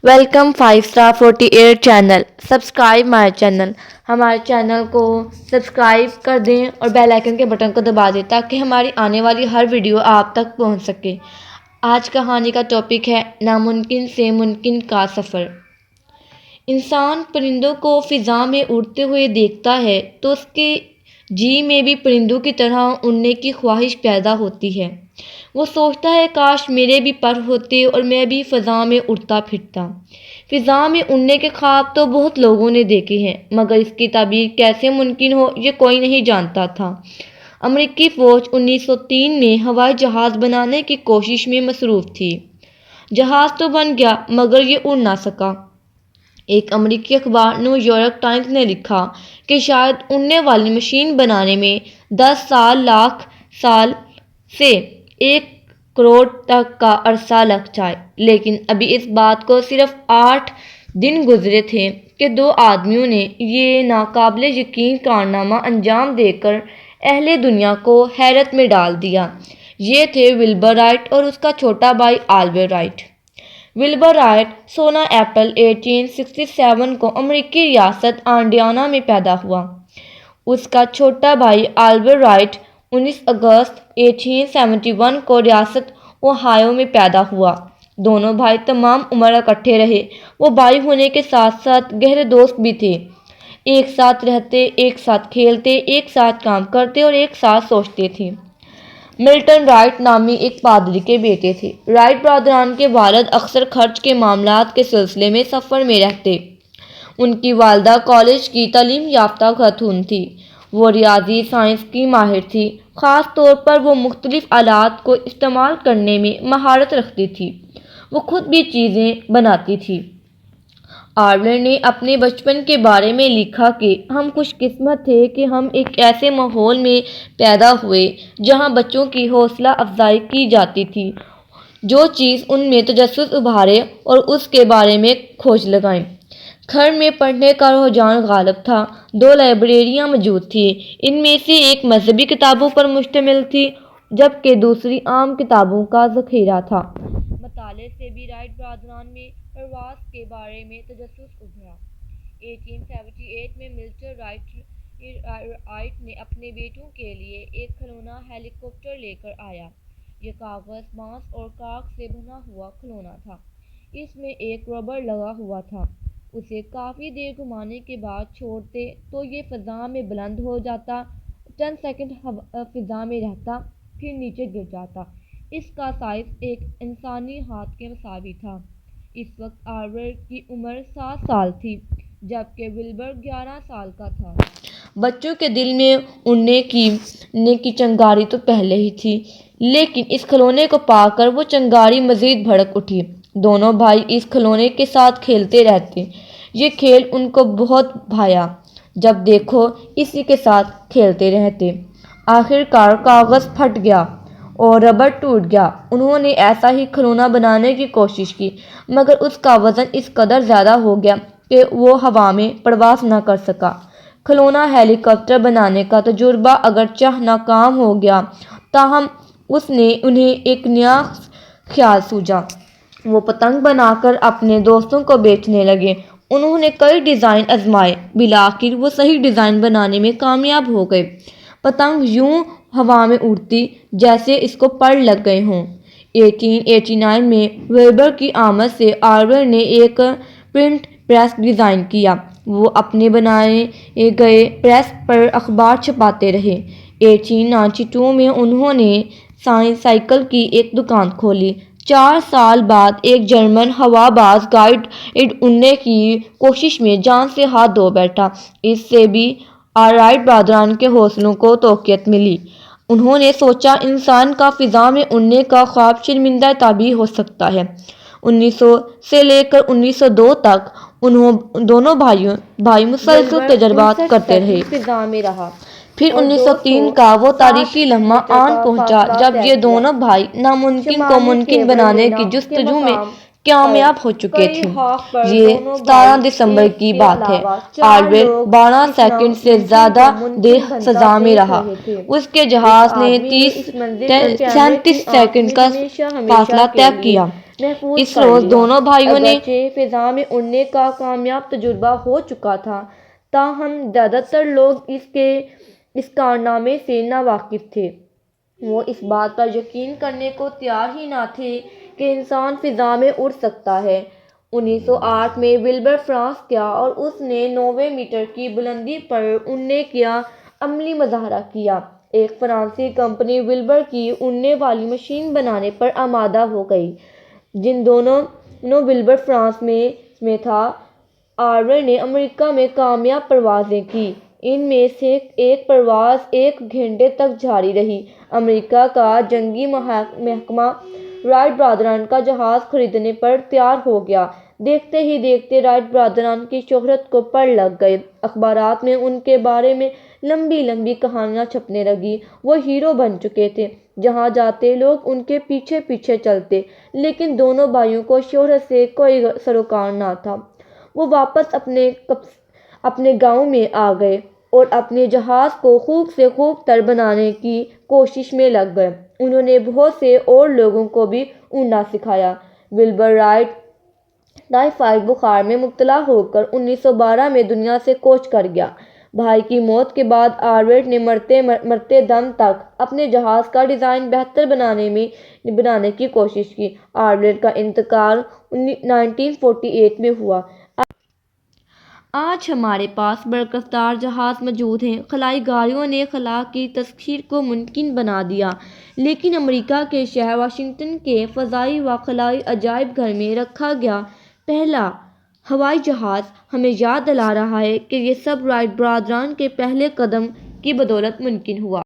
Welcome 5 star 48 channel. Subscribe my channel. हमारे channel को subscribe कर दें और बेल आइकन के बटन को दबा दें ताकि हमारी आने वाली हर वीडियो आप तक पहुंच सके। आज कहानी का टॉपिक है नामुमकिन से मुमकिन का सफ़र। इंसान परिंदों को फ़िज़ा में उड़ते हुए देखता है तो उसके जी में भी परिंदों की तरह उड़ने की ख्वाहिश पैदा होती है। वो सोचता है काश मेरे भी पर होते और मैं भी फ़िज़ा में उड़ता फिरता। फ़िज़ा में उड़ने के ख्वाब तो बहुत लोगों ने देखे हैं, मगर इसकी ताबीर कैसे मुमकिन हो ये कोई नहीं जानता था। अमेरिकी फ़ौज 1903 में हवाई जहाज़ बनाने की कोशिश में मसरूफ़ थी। जहाज़ तो बन गया मगर ये उड़ ना सका। एक अमेरिकी अखबार न्यूयॉर्क टाइम्स ने लिखा कि शायद उड़ने वाली मशीन बनाने में 10 लाख साल से 1 करोड़ तक का अरसा लग जाए, लेकिन अभी इस बात को सिर्फ 8 दिन गुजरे थे कि 2 आदमियों ने ये नाकाबिले यकीन कारनामा अंजाम देकर अहले दुनिया को हैरत में डाल दिया। ये थे विल्बर राइट और उसका छोटा भाई आल्बर्ट राइट। विल्बर राइट 16 अप्रैल 1867 को अमेरिकी रियासत इंडियाना में पैदा हुआ। उसका छोटा भाई आल्बर्ट राइट 19 अगस्त 1871 को रियासत ओहायो में पैदा हुआ। दोनों भाई तमाम उम्र इकट्ठे रहे। वो भाई होने के साथ साथ गहरे दोस्त भी थे। एक साथ रहते, एक साथ खेलते, एक साथ काम करते और एक साथ सोचते थे। मिल्टन राइट नामी एक पादरी के बेटे थे। राइट बरादरान के वालिद अक्सर खर्च के मामलात के सिलसिले में सफ़र में रहते। उनकी वालदा कॉलेज की तालीम याफ्ता खातून थी। वो रियाजी साइंस की माहिर थी। ख़ास तौर पर वो मुख्तलिफ़ आलात को इस्तेमाल करने में महारत रखती थी। वो खुद भी चीज़ें बनाती थी। आर्लर ने अपने बचपन के बारे में लिखा कि हम खुशकिस्मत थे कि हम एक ऐसे माहौल में पैदा हुए जहां बच्चों की हौसला अफजाई की जाती थी, जो चीज़ उनमें तजस्सुस उभारे और उसके बारे में खोज लगाएं। घर में पढ़ने का रुझान गालिब था। 2 लाइब्रेरियां मौजूद थी। इनमें से एक मजहबी किताबों पर मुश्तमिल थी जबकि दूसरी आम किताबों का ज़ख़ीरा था। मताले से भी राइट बरादरान में परवाज़ के बारे में तजस्सुस उभरा। 1878 में मिल्टन राइट ने अपने बेटों के लिए एक खिलौना हेलीकॉप्टर लेकर आया। यह कागज़, बांस और कार्क से बना हुआ खिलौना था। इसमें एक रबर लगा हुआ था। उसे काफ़ी देर घुमाने के बाद छोड़ते तो ये फ़िज़ा में बुलंद हो जाता, चंद सेकंड फ़िज़ा में रहता, फिर नीचे गिर जाता। इसका साइज़ एक इंसानी हाथ के मुसावी था। इस वक्त आल्बर्ट की उम्र 7 साल थी जबकि विल्बर 11 साल का था। बच्चों के दिल में उड़ने की चिंगारी तो पहले ही थी, लेकिन इस खिलौने को पाकर वो चिंगारी मज़ीद भड़क उठी। दोनों भाई इस खिलौने के साथ खेलते रहते। ये खेल उनको बहुत भाया। जब देखो इसी के साथ खेलते रहते। आखिरकार कागज़ फट गया और रबर टूट गया। उन्होंने ऐसा ही खिलौना बनाने की कोशिश की, मगर उसका वज़न इस कदर ज़्यादा हो गया कि वो हवा में परवाज़ न कर सका। खिलौना हेलीकॉप्टर बनाने का तजुर्बा अगरचे नाकाम हो गया, ताहम उन्हें एक नया ख्याल सूझा। वो पतंग बनाकर अपने दोस्तों को बेचने लगे। उन्होंने कई डिज़ाइन आजमाए, बिलाखिर वो सही डिज़ाइन बनाने में कामयाब हो गए। पतंग यूं हवा में उड़ती जैसे इसको पर लग गए हों। 1889 में वेबर की आमद से आर्बर ने एक प्रिंट प्रेस डिज़ाइन किया। वो अपने बनाए गए प्रेस पर अखबार छपाते रहे। 1892 में उन्होंने साइकिल की एक दुकान खोली। 4 साल बाद एक जर्मन हवाबाज गाइड उड़ने की कोशिश में जान से हाथ धो बैठा। इससे भी राइट बरादरान के हौसलों को तौक़ीयत मिली। उन्होंने सोचा इंसान का फ़िज़ा में उड़ने का ख्वाब शर्मिंदा ताबीर हो सकता है। 1900 से लेकर 1902 तक दोनों भाई मुसलसल तजर्बात करते रहे। फ़िज़ा में रहा। फिर 1903 का वो तारीखी लम्हा आन पहुंचा जब ये दोनों भाई नामुमकिन को मुमकिन बनाने की जुस्तजू में कामयाब हो चुके थे। ये 17 दिसंबर की बात है। आल्बर्ट 12 सेकंड से ज़्यादा देर फ़िज़ा में रहा। उसके जहाज़ ने 37 सेकंड का फासला तय किया। محفوظ اس روز دونوں بھائیوں نے فضا میں اڑنے کا کامیاب تجربہ ہو چکا تھا، تاہم زیادہ تر لوگ اس کارنامے سے ناواقف تھے۔ وہ اس بات پر یقین کرنے کو تیار ہی نہ تھے کہ انسان فضا میں اڑ سکتا ہے۔ 1908 میں ولبر فرانس گیا اور اس نے 90 میٹر کی بلندی پر اڑنے کا عملی مظاہرہ کیا۔ ایک فرانسیسی کمپنی ولبر کی اڑنے والی مشین بنانے پر آمادہ ہو گئی۔ جن دونوں ولبر فرانس میں تھا، آرور نے امریکہ میں کامیاب پروازیں کی۔ ان میں سے ایک پرواز 1 گھنٹے تک جاری رہی۔ امریکہ کا جنگی محکمہ رائٹ برادران کا جہاز خریدنے پر تیار ہو گیا۔ دیکھتے ہی دیکھتے رائٹ برادران کی شہرت کو پر لگ گئے۔ اخبارات میں ان کے بارے میں لمبی لمبی کہانیاں چھپنے لگیں۔ وہ ہیرو بن چکے تھے، جہاں جاتے لوگ ان کے پیچھے پیچھے چلتے۔ لیکن دونوں بھائیوں کو شہرت سے کوئی سروکار نہ تھا۔ وہ واپس اپنے گاؤں میں آ گئے اور اپنے جہاز کو خوب سے خوب تر بنانے کی کوشش میں لگ گئے۔ انہوں نے بہت سے اور لوگوں کو بھی اڑنا سکھایا۔ ولبر رائٹ ٹائیفائڈ بخار میں مبتلا ہو کر 1912 میں دنیا سے کوچ کر گیا۔ بھائی کی موت کے بعد آرور نے مرتے دم تک اپنے جہاز کا ڈیزائن بہتر بنانے کی کوشش کی۔ آرور کا انتقال 1948 میں ہوا۔ آج ہمارے پاس برق رفتار جہاز موجود ہیں۔ خلائی گاڑیوں نے خلا کی تسخیر کو ممکن بنا دیا، لیکن امریکہ کے شہر واشنگٹن کے فضائی و خلائی عجائب گھر میں رکھا گیا پہلا ہوائی جہاز ہمیں یاد دلا رہا ہے کہ یہ سب رائٹ برادران کے پہلے قدم کی بدولت ممکن ہوا۔